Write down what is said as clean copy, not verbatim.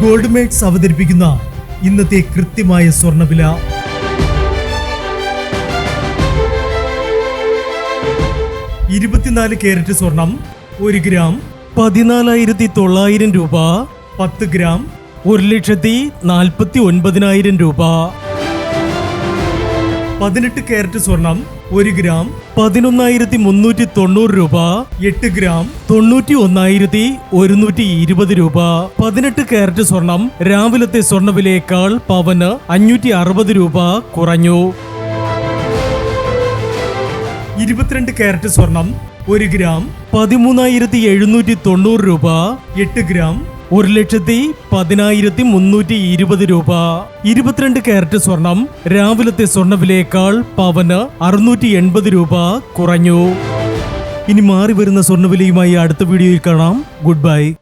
Gold makes അവതരിപ്പിക്കുന്ന ഇന്നത്തെ കൃത്യമായ സ്വർണ്ണവില. 24 കാരറ്റ് സ്വർണം 1 ഗ്രാം 14,900 രൂപ. 10 ഗ്രാം 1,49,000 രൂപ. 18 കാരറ്റ് സ്വർണം 1 ഗ്രാം 11,390 രൂപ. 8 ഗ്രാം 91,120 രൂപ. 18 കാരറ്റ് സ്വർണം രാവിലത്തെ സ്വർണ്ണവിലയേക്കാൾ പവന് 560 രൂപ കുറഞ്ഞു. 22 കാരറ്റ് സ്വർണം 1 ഗ്രാം 13,790 രൂപ. 8 ഗ്രാം 1,10,320 രൂപ. 22 കാരറ്റ് സ്വർണം രാവിലത്തെ സ്വർണ്ണവിലയേക്കാൾ പവന് 680 രൂപ കുറഞ്ഞു. ഇനി മാറി വരുന്ന സ്വർണ്ണവിലയുമായി അടുത്ത വീഡിയോയിൽ കാണാം. Good bye.